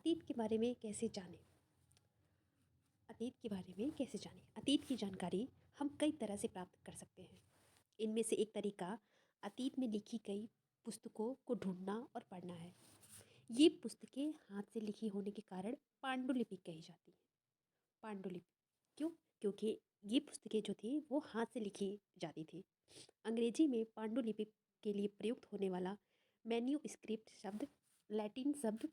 अतीत के बारे में कैसे जानें? अतीत के बारे में कैसे जानें? अतीत की जानकारी हम कई तरह से प्राप्त कर सकते हैं। इनमें से एक तरीका अतीत में लिखी गई पुस्तकों को ढूंढना और पढ़ना है। ये पुस्तकें हाथ से लिखी होने के कारण पांडुलिपि कही जाती हैं। पांडुलिपि क्यों? क्योंकि ये पुस्तकें जो थी वो हाथ से लिखी जाती थी। अंग्रेजी में पांडुलिपि के लिए प्रयुक्त होने वाला मैन्यूस्क्रिप्ट शब्द लैटिन शब्द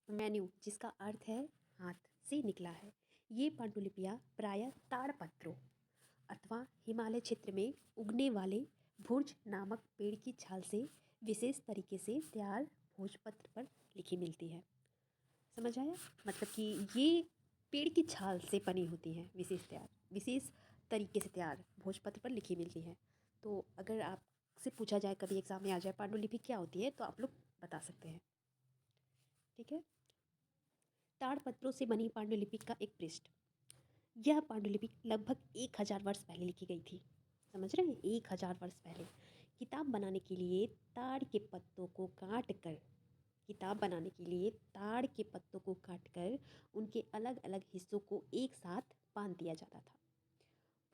मेन्यू जिसका अर्थ है हाथ से निकला है। ये पांडुलिपियाँ प्रायः ताड़पत्रों अथवा हिमालय क्षेत्र में उगने वाले भुर्ज नामक पेड़ की छाल से विशेष तरीके से तैयार भोजपत्र पर लिखी मिलती है। समझ आया? मतलब कि ये पेड़ की छाल से बनी होती हैं, विशेष तरीके से तैयार भोजपत्र पर लिखी मिलती है। तो अगर आपसे पूछा जाए, कभी एग्जाम में आ जाए पांडुलिपि क्या होती है, तो आप लोग बता सकते हैं। ठीक है। ताड़पत्रों से बनी पांडुलिपि का एक पृष्ठ। यह पांडुलिपि लगभग 1000 वर्ष पहले लिखी गई थी। समझ रहे हैं? 1000 वर्ष पहले। किताब बनाने के लिए ताड़ के पत्तों को काट कर किताब बनाने के लिए ताड़ के पत्तों को काटकर उनके अलग अलग हिस्सों को एक साथ बांध दिया जाता था।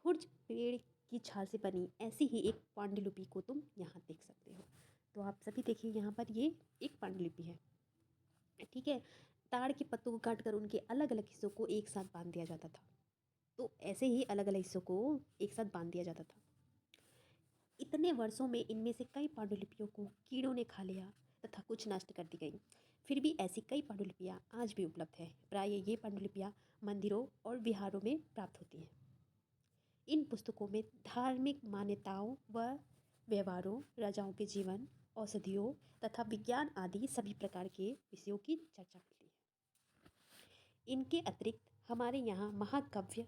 भुर्ज पेड़ की छाल से बनी ऐसी ही एक पांडुलिपि को तुम यहाँ देख सकते हो। तो आप सभी देखिए, यहाँ पर ये एक पांडुलिपि है। ठीक है। ताड़ के पत्तों को काटकर उनके अलग अलग हिस्सों को एक साथ बांध दिया जाता था। तो ऐसे ही अलग अलग हिस्सों को एक साथ बांध दिया जाता था। इतने वर्षों में इनमें से कई पांडुलिपियों को कीड़ों ने खा लिया तथा कुछ नष्ट कर दी गई। फिर भी ऐसी कई पांडुलिपियाँ आज भी उपलब्ध है। प्राय ये पांडुलिपियाँ मंदिरों और विहारों में प्राप्त होती हैं। इन पुस्तकों में धार्मिक मान्यताओं व व्यवहारों, राजाओं के जीवन, औषधियों तथा विज्ञान आदि सभी प्रकार के विषयों की चर्चा मिलती है। इनके अतिरिक्त हमारे यहाँ महाकाव्य,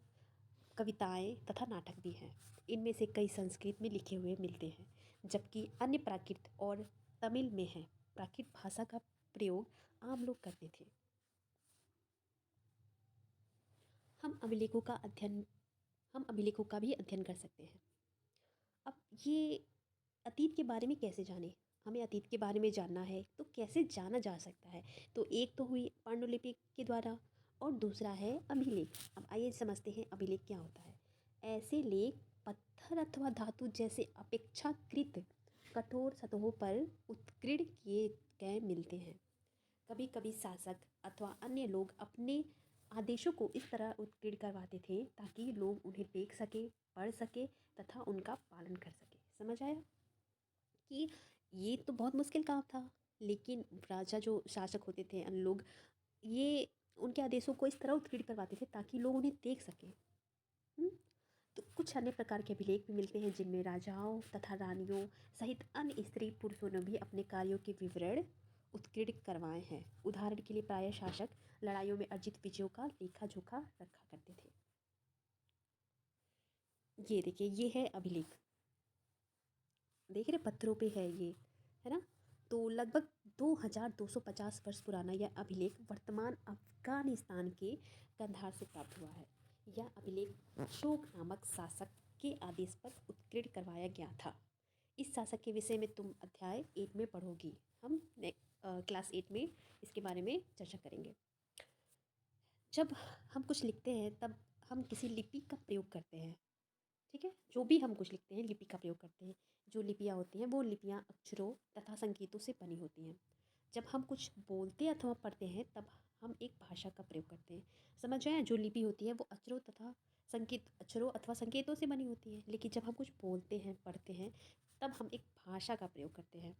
कविताएं तथा नाटक भी हैं। इनमें से कई संस्कृत में लिखे हुए मिलते हैं, जबकि अन्य प्राकृत और तमिल में हैं। प्राकृत भाषा का प्रयोग आम लोग करते थे। हम अभिलेखों का भी अध्ययन कर सकते हैं। अब ये अतीत के बारे में कैसे जाने? हमें अतीत के बारे में जानना है तो कैसे जाना जा सकता है? तो एक तो हुई पांडुलिपि के द्वारा और दूसरा है अभिलेख। अब आइए समझते हैं अभिलेख क्या होता है। ऐसे लेख पत्थर अथवा धातु जैसे अपेक्षाकृत कठोर सतहों पर उत्कीर्ण किए गए मिलते हैं। कभी कभी शासक अथवा अन्य लोग अपने आदेशों को इस तरह उत्कीर्ण करवाते थे ताकि लोग उन्हें देख सके, पढ़ सके तथा उनका पालन कर सके। समझ आया कि ये तो बहुत मुश्किल काम था, लेकिन राजा जो शासक होते थे, अन्य लोग, ये उनके आदेशों को इस तरह उत्कीर्ण करवाते थे ताकि लोग उन्हें देख सकें। तो कुछ अन्य प्रकार के अभिलेख भी मिलते हैं जिनमें राजाओं तथा रानियों सहित अन्य स्त्री पुरुषों ने भी अपने कार्यों के विवरण उत्कीर्ण करवाए हैं। उदाहरण के लिए प्रायः शासक लड़ाइयों में अर्जित विजयों का लेखा जोखा रखा करते थे। ये देखिए, ये है अभिलेख। देख रहे पत्थरों पे है ये, है ना? तो लगभग 2250 वर्ष पुराना यह अभिलेख वर्तमान अफगानिस्तान के कंधार से प्राप्त हुआ है। यह अभिलेख अशोक नामक शासक के आदेश पर उत्कीर्ण करवाया गया था। इस शासक के विषय में तुम अध्याय 8 में पढ़ोगी। हम क्लास 8 में इसके बारे में चर्चा करेंगे। जब हम कुछ लिखते हैं तब हम किसी लिपि का प्रयोग करते हैं। ठीक है। जो भी हम कुछ लिखते हैं लिपि का प्रयोग करते हैं। जो लिपियाँ होती हैं वो लिपियाँ अक्षरों तथा संकेतों से बनी होती हैं। जब हम कुछ बोलते अथवा पढ़ते हैं तब हम एक भाषा का प्रयोग करते हैं। समझ आया? जो लिपि होती है वो अक्षरों अथवा संकेतों से बनी होती है, लेकिन जब हम कुछ बोलते हैं, पढ़ते हैं, तब हम एक भाषा का प्रयोग करते हैं।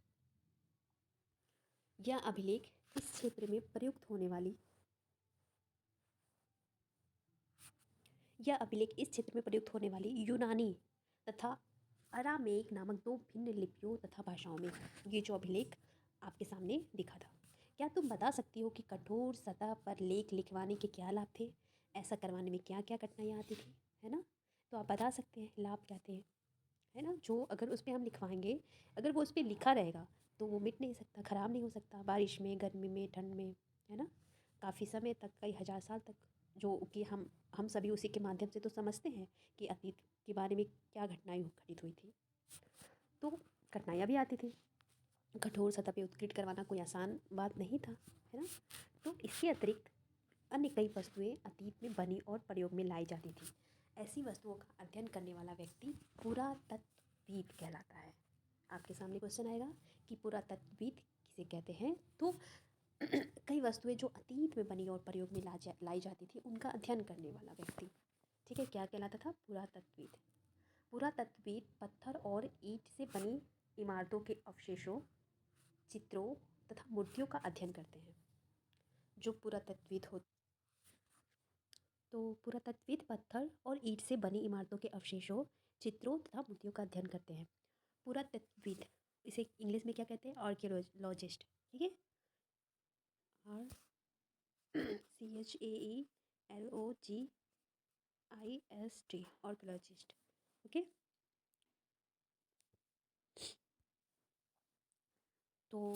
यह अभिलेख इस क्षेत्र में प्रयुक्त होने वाली यूनानी तथा अरामेक नामक दो भिन्न लिपियों तथा भाषाओं में ये जो अभिलेख आपके सामने दिखा था। क्या तुम बता सकती हो कि कठोर सतह पर लेख लिखवाने के क्या लाभ थे? ऐसा करवाने में क्या क्या कठिनाइयाँ आती थी, है ना? तो आप बता सकते हैं लाभ क्या थे, है ना? जो अगर उस पर हम लिखवाएंगे, अगर वो उस पर लिखा रहेगा तो वो मिट नहीं सकता, ख़राब नहीं हो सकता, बारिश में, गर्मी में, ठंड में, है ना? काफ़ी समय तक, कई हज़ार साल तक, जो कि हम सभी उसी के माध्यम से तो समझते हैं कि अतीत के बारे में क्या घटनाएं घटित हुई थी। तो कठिनाइयाँ भी आती थी। कठोर सतह पे उत्कीर्ण करवाना कोई आसान बात नहीं था, है ना? तो इसके अतिरिक्त अन्य कई वस्तुएं अतीत में बनी और प्रयोग में लाई जाती थी। ऐसी वस्तुओं का अध्ययन करने वाला व्यक्ति पुरातत्वविद कहलाता है। आपके सामने क्वेश्चन आएगा कि पुरातत्वविद किसे कहते हैं, तो कई वस्तुएं जो अतीत में बनी और प्रयोग में लाई जाती थी उनका अध्ययन करने वाला व्यक्ति, ठीक है, क्या कहलाता था? पुरातत्वविद। पुरातत्वविद पत्थर और ईंट से बनी इमारतों के अवशेषों, चित्रों तथा मूर्तियों का अध्ययन करते हैं। जो पुरातत्वविद हो तो पुरातत्वविद पत्थर और ईंट से बनी इमारतों के अवशेषों, चित्रों तथा मूर्तियों का अध्ययन करते हैं। पुरातत्वविद, इसे इंग्लिश में क्या कहते हैं? आर्कियोलॉजिस्ट, ठीक है, CHAELOGIST, आर्कियोलॉजिस्ट, ओके। तो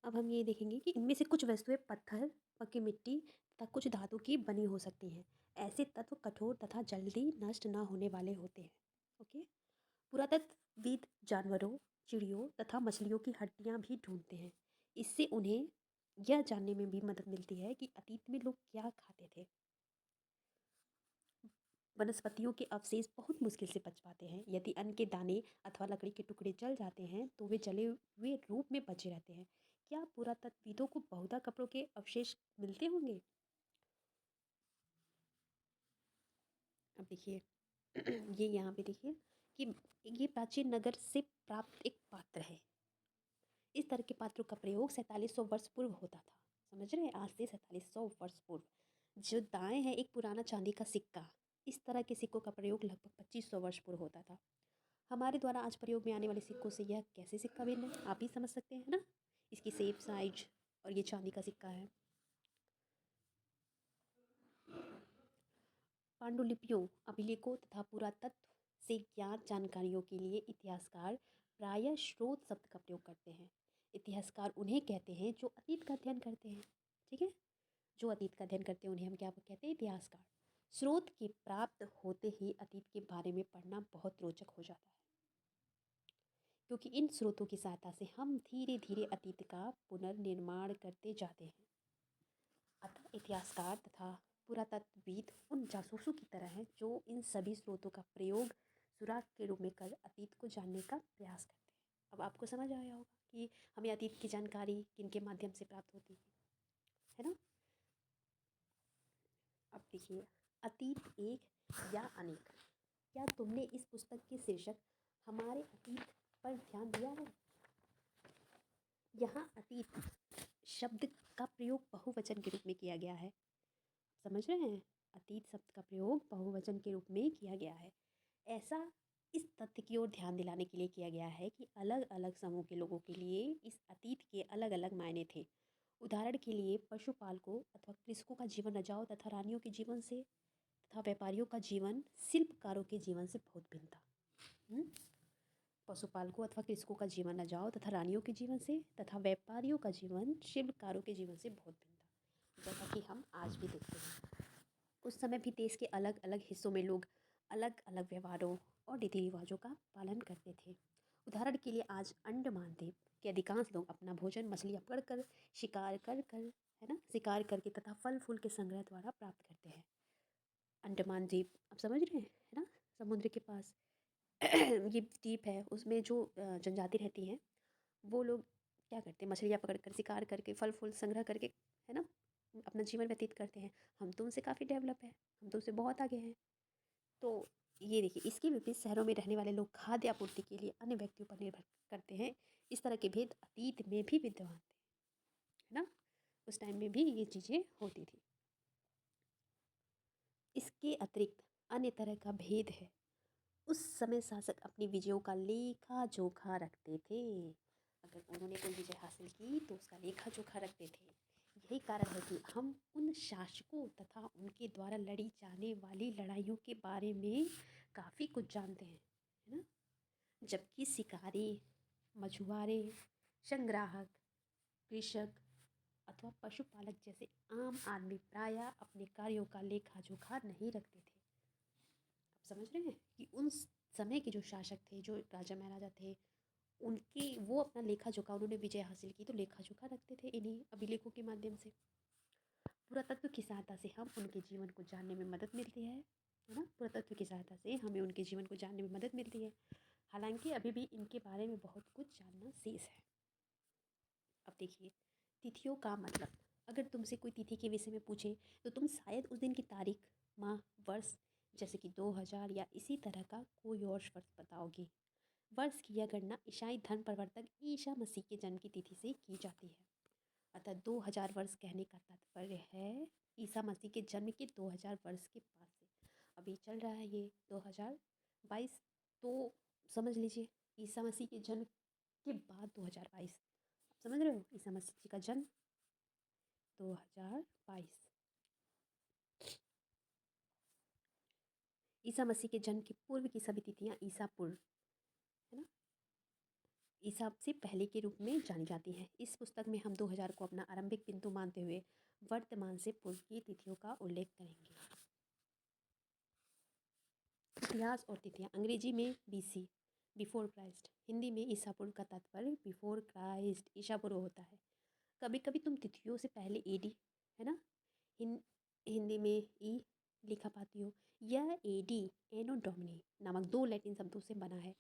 अब हम ये देखेंगे कि इनमें से कुछ वस्तुएं पत्थर, पक्की मिट्टी तथा कुछ धातु की बनी हो सकती हैं। ऐसे तत्व कठोर तथा जल्दी नष्ट न होने वाले होते हैं, ओके। पुरातत्वविद जानवरों, चिड़ियों तथा मछलियों की हड्डियां भी ढूंढते हैं। इससे उन्हें यह जानने में भी मदद मिलती है कि अतीत में लोग क्या खाते थे। वनस्पतियों के अवशेष बहुत मुश्किल से बच पाते हैं। यदि अन्न के दाने अथवा लकड़ी के टुकड़े जल जाते हैं तो वे जले हुए रूप में बचे रहते हैं। क्या पुरातत्वविदों को बहुधा कपड़ों के अवशेष मिलते होंगे? अब देखिए ये यहाँ पे देखिए कि ये प्राचीन नगर से प्राप्त एक पात्र है। इस तरह के पात्रों का प्रयोग 4700 वर्ष पूर्व होता था। समझ रहे हैं? आज से 4700 वर्ष पूर्व। जो दाएं है एक पुराना चांदी का सिक्का। इस तरह के सिक्कों का प्रयोग लगभग 2500 वर्ष पूर्व होता था। हमारे द्वारा आज प्रयोग में आने वाले सिक्कों से यह कैसे सिक्का भिन्न है, आप ही समझ सकते हैं ना। इसकी शेप, साइज, और ये चांदी का सिक्का है। पांडुलिपियों, अभिलेखों तथा पुरातत्व से ज्ञात जानकारियों के लिए इतिहासकार प्रायः स्रोत शब्द का प्रयोग करते हैं। इतिहासकार उन्हें कहते हैं जो अतीत का अध्ययन करते हैं, ठीक है। जो अतीत का अध्ययन करते हैं उन्हें हम क्या कहते हैं? इतिहासकार। स्रोत के प्राप्त होते ही अतीत के बारे में पढ़ना बहुत रोचक हो जाता है, क्योंकि इन स्रोतों की सहायता से हम धीरे धीरे अतीत का पुनर्निर्माण करते जाते हैं। अतः इतिहासकार तथा पुरातत्वविद उन जासूसों की तरह हैं जो इन सभी स्रोतों का प्रयोग सुराग के रूप में कर अतीत को जानने का प्रयास करते हैं। अब आपको समझ आया होगा कि हमें अतीत की जानकारी किन के माध्यम से प्राप्त होती है ना। अब देखिए, अतीत एक या अनेक। क्या तुमने इस पुस्तक के शीर्षक हमारे अतीत पर ध्यान दिया है? यहाँ अतीत शब्द का प्रयोग बहुवचन के रूप में किया गया है। समझ रहे हैं? अतीत शब्द का प्रयोग बहुवचन के रूप में किया गया है। ऐसा इस तथ्य की ओर ध्यान दिलाने के लिए किया गया है कि अलग अलग समूह के लोगों के लिए इस अतीत के अलग अलग मायने थे। उदाहरण के लिए पशुपालकों अथवा कृषकों का जीवन रजाओं तथा रानियों के जीवन से तथा व्यापारियों का जीवन शिल्पकारों के जीवन से बहुत भिन्न था। पशुपालकों अथवा कृषकों का जीवन रजाओं तथा रानियों के जीवन से तथा व्यापारियों का जीवन शिल्पकारों के जीवन से बहुत भिन्न था, जैसा कि हम आज भी देखते हैं। उस समय भी देश के अलग अलग हिस्सों में लोग अलग अलग व्यवहारों और रीति रिवाजों का पालन करते थे। उदाहरण के लिए आज अंडमान द्वीप के अधिकांश लोग अपना भोजन मछलियाँ पकड़कर, शिकार कर कर, है ना, शिकार करके तथा फल फूल के संग्रह द्वारा प्राप्त करते हैं। अंडमान द्वीप आप समझ रहे हैं, है ना, समुद्र के पास ये द्वीप है। उसमें जो जनजाति रहती हैं वो लोग क्या करते हैं? मछलियाँ पकड़ कर, शिकार करके, फल फूल संग्रह करके, है ना, अपना जीवन व्यतीत करते हैं। हम तो उनसे काफ़ी डेवलप है, हम तो उनसे बहुत आगे हैं। तो ये देखिए, इसके विपरीत शहरों में रहने वाले लोग खाद्य आपूर्ति के लिए अन्य व्यक्तियों पर निर्भर करते हैं। इस तरह के भेद अतीत में भी विद्यमान थे, है ना, उस टाइम में भी ये चीज़ें होती थी। इसके अतिरिक्त अन्य तरह का भेद है। उस समय शासक अपनी विजयों का लेखा जोखा रखते थे। अगर उन्होंने कोई विजय हासिल की तो उसका लेखा जोखा रखते थे। यही कारण है कि हम उन शासकों तथा उनके द्वारा लड़ी जाने वाली लड़ाइयों के बारे में काफ़ी कुछ जानते हैं, है ना। जबकि शिकारी, मछुआरे, संग्राहक, कृषक अथवा पशुपालक जैसे आम आदमी प्रायः अपने कार्यों का लेखा जोखा नहीं रखते थे। आप समझ रहे हैं कि उन समय के जो शासक थे, जो राजा महाराजा थे, उनके वो अपना लेखा जोखा, उन्होंने विजय हासिल की तो लेखा जोखा रखते थे इन्हीं अभिलेखों के माध्यम से। पुरातत्व की सहायता से हम उनके जीवन को जानने में मदद मिलती है ना। पुरातत्व की सहायता से हमें उनके जीवन को जानने में मदद मिलती है। हालांकि अभी भी इनके बारे में बहुत कुछ जानना शेष है। अब देखिए, तिथियों का मतलब, अगर तुमसे कोई तिथि के विषय में पूछे तो तुम शायद उस दिन की तारीख, माह, वर्ष, जैसे कि 2000 या इसी तरह का कोई और वर्ष बताओगी। वर्ष की यह गणना ईसाई धर्म प्रवर्तक ईसा मसीह के जन्म की तिथि से की जाती है। अतः 2000 वर्ष कहने का तात्पर्य है ईसा मसीह के जन्म के 2000 वर्ष के बाद से। अभी चल रहा है ये 2022, तो समझ लीजिए ईसा मसीह के जन्म के बाद 2022। आप समझ रहे हो, ईसा मसीह जी का जन्म 2022। ईसा मसीह के जन्म के पूर्व की सभी तिथियां ईसा पूर्व, है ना, ईसा से पहले के रूप में जानी जाती हैं। इस पुस्तक में हम 2000 को अपना आरंभिक बिंदु मानते हुए वर्तमान से पूर्व की तिथियों का उल्लेख करेंगे। इतिहास और तिथियां, अंग्रेजी में बीसी, बिफोर क्राइस्ट, हिंदी में ईसा पूर्व का तात्पर्य बिफोर क्राइस्ट, ईसा पूर्व होता है। कभी कभी तुम तिथियों से पहले एडी, है ना, हिंदी में ई लिखा पाती हो। यह एडी, एनो डोमिनी नामक 2 लैटिन शब्दों से बना है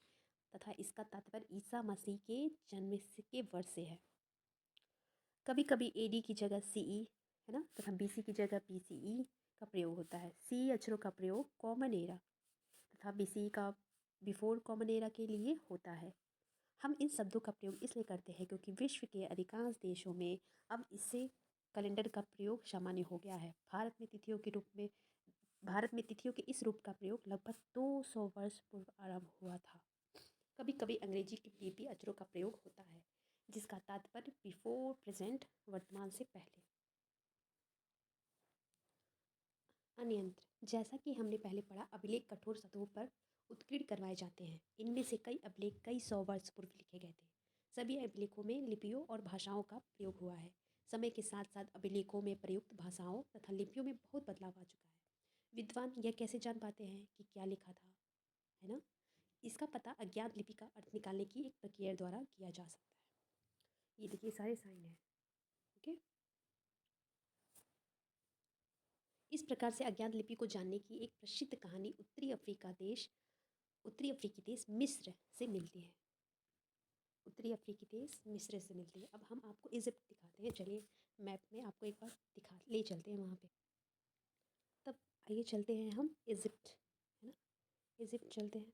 तथा इसका तात्पर्य ईसा मसीह के जन्म के वर्ष से है। कभी कभी एडी की जगह सीई, है ना, तथा बीसी की जगह बीसीई का प्रयोग होता है। सी अक्षरों का प्रयोग कॉमन एरा तथा बीसी का बिफोर कॉमन एरा के लिए होता है। हम इन शब्दों का प्रयोग इसलिए करते हैं क्योंकि विश्व के अधिकांश देशों में अब इससे कैलेंडर का प्रयोग सामान्य हो गया है। भारत में तिथियों के इस रूप का प्रयोग लगभग 200 वर्ष पूर्व आरंभ हुआ था। कभी कभी अंग्रेजी के लिए भी अक्षरों का प्रयोग होता है जिसका तात्पर्य बिफोर प्रेजेंट, वर्तमान से पहले। अन्यंत्र, जैसा कि हमने पहले पढ़ा, अभिलेख कठोर सतहों पर उत्कीर्ण करवाए जाते हैं। इनमें से कई अभिलेख कई 100 वर्ष पूर्व लिखे गए थे। सभी अभिलेखों में लिपियों और भाषाओं का प्रयोग हुआ है। समय के साथ साथ अभिलेखों में प्रयुक्त भाषाओं तथा लिपियों में बहुत बदलाव आ चुका है। विद्वान यह कैसे जान पाते हैं कि क्या लिखा था, है ना? इसका पता अज्ञात लिपि का अर्थ निकालने की एक प्रक्रिया द्वारा किया जा सकता है। ये देखिए सारे साइन है, ओके। इस प्रकार से अज्ञात लिपि को जानने की एक प्रसिद्ध कहानी उत्तरी अफ्रीकी देश मिस्र से मिलती है। उत्तरी अफ्रीकी देश मिस्र से मिलती है। अब हम आपको इजिप्ट दिखाते हैं। चलिए मैप में आपको एक बार ले चलते हैं वहाँ पे। तब आइए चलते हैं हम इजिप्ट, है ना, इजिप्ट चलते हैं।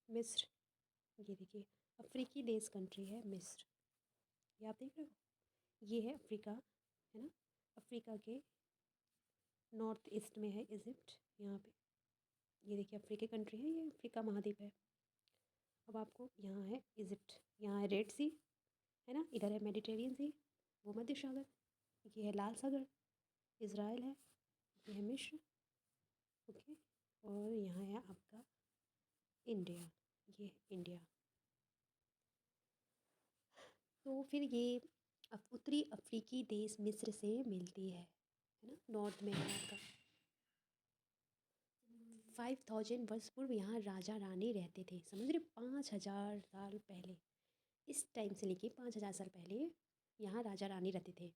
मिस्र, ये देखिए अफ्रीकी देश कंट्री है मिस्र, ये आप देख रहे हो, ये है अफ्रीका, है ना। अफ्रीका के नॉर्थ ईस्ट में है इजिप्ट, यहाँ पे ये देखिए अफ्रीकी कंट्री है, ये अफ्रीका महाद्वीप है। अब आपको यहाँ है इजिप्ट, यहाँ है रेड सी, है ना, इधर है मेडिटेरियन सी, भूमध्य सागर, ये है लाल सागर, इज़राइल है, ये है मिस्र, ओके, और यहाँ है आपका इंडिया, ये है इंडिया। तो फिर ये उत्तरी अफ्रीकी देश मिस्र से मिलती है ना, नॉर्थ में है आपका। 5000 वर्ष पूर्व यहाँ राजा रानी रहते थे, समझ रहे, 5000 साल पहले, इस टाइम से लेके 5000 साल पहले यहाँ राजा रानी रहते थे।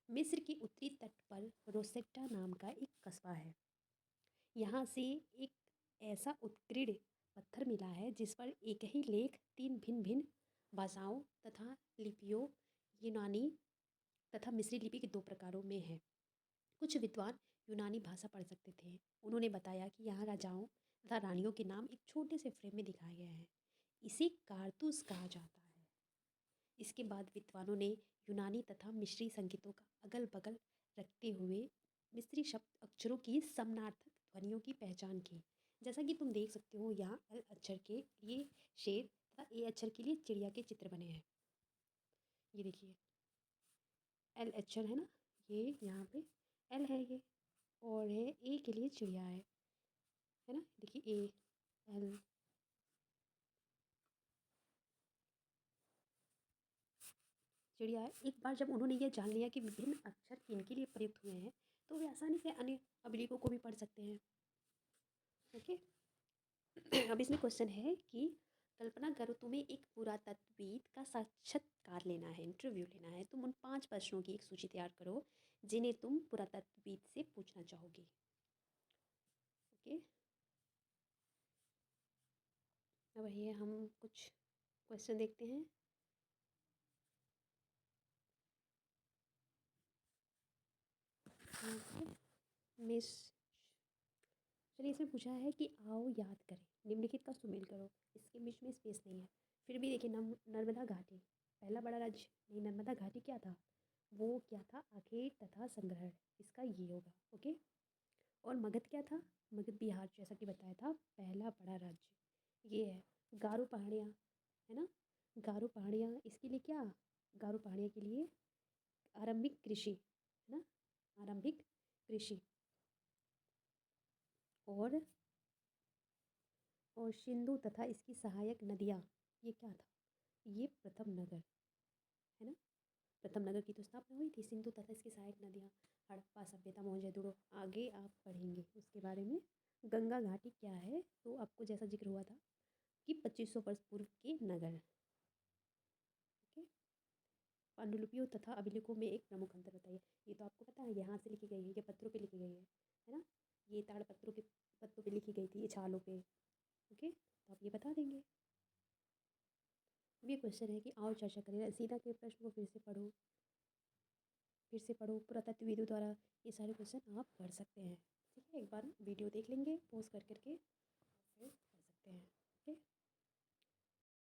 मिस्र के उत्तरी तट पर रोसेट्टा नाम का एक कस्बा है। यहाँ से एक ऐसा उत्कीर्ण पत्थर मिला है जिस पर एक ही लेख 3 भिन्न भिन्न भाषाओं तथा लिपियों, यूनानी तथा मिस्री लिपि के 2 प्रकारों में है। कुछ विद्वान यूनानी भाषा पढ़ सकते थे। उन्होंने बताया कि यहाँ राजाओं तथा रानियों के नाम एक छोटे से फ्रेम में दिखाए गए हैं। इसे कारतूस कहा जाता है। इसके बाद विद्वानों ने यूनानी तथा मिस्री संकेतों का अगल बगल रखते हुए मिस्री शब्द अक्षरों की समानार्थक ध्वनियों की पहचान की। जैसा कि तुम देख सकते हो, यहाँ एल अक्षर के लिए शेर तथा ए अक्षर के लिए चिड़िया के चित्र बने हैं। ये देखिए एल अक्षर है ना, ये यहाँ पे एल है ये, और है ए के लिए चिड़िया है ना, देखिए ए एल, चिड़िया है। एक बार जब उन्होंने यह जान लिया कि विभिन्न अक्षर किनके लिए प्रयुक्त हुए हैं तो वे आसानी से अन्य अभिलेखों को भी पढ़ सकते हैं, ओके। अब इसमें क्वेश्चन है कि कल्पना करो तुम्हें एक पुरातत्वविद का साक्षात्कार लेना है, इंटरव्यू लेना है। तुम उन 5 प्रश्नों की एक सूची तैयार करो जिन्हें तुम पुरातत्वविद से पूछना चाहोगी। ओके, अब ये हम कुछ क्वेश्चन देखते हैं। मिस चलिए, इसमें पूछा है कि आओ याद करें, निम्नलिखित का सुमेल करो। इसके बीच में स्पेस नहीं है। फिर भी देखिए, नर्मदा घाटी पहला बड़ा राज्य नहीं। नर्मदा घाटी क्या था? वो क्या था? आखेट तथा संग्रहण। इसका ये होगा। ओके। और मगध क्या था? मगध बिहार, जैसा कि बताया था, पहला बड़ा राज्य ये है। गारो पहाड़ियाँ, है ना? गारो पहाड़ियाँ इसके लिए क्या? गारो पहाड़ियाँ के लिए आरंभिक कृषि, है ना? आरंभिक कृषि। और सिंधु तथा इसकी सहायक नदियाँ, ये क्या था? ये प्रथम नगर, है ना? प्रथम नगर की तो स्थापना हुई थी। सिंधु तथा इसकी सहायक नदियाँ, हड़प्पा सभ्यता, मोहनजोदड़ो। आगे आप पढ़ेंगे उसके बारे में। गंगा घाटी क्या है? तो आपको जैसा जिक्र हुआ था कि 2500 वर्ष पूर्व के नगर। ओके। पांडुलिपियों तथा अभिलेखों में एक प्रमुख अंतर बताइए। ये तो आपको पता है, यहाँ से लिखी गई है, ये पत्रों पे लिखी गई है ना? ये ताड़ पत्रों पे लिखी गई थी, ये छालों पे। ओके, तो आप ये बता देंगे। अब ये क्वेश्चन है कि आओ चर्चा करें। सीधा के प्रश्न को फिर से पढ़ो पुरातत्वविदों द्वारा। ये सारे क्वेश्चन आप पढ़ सकते हैं। ठीक है, एक बार वीडियो देख लेंगे, पॉज कर करके फिर पढ़ सकते हैं।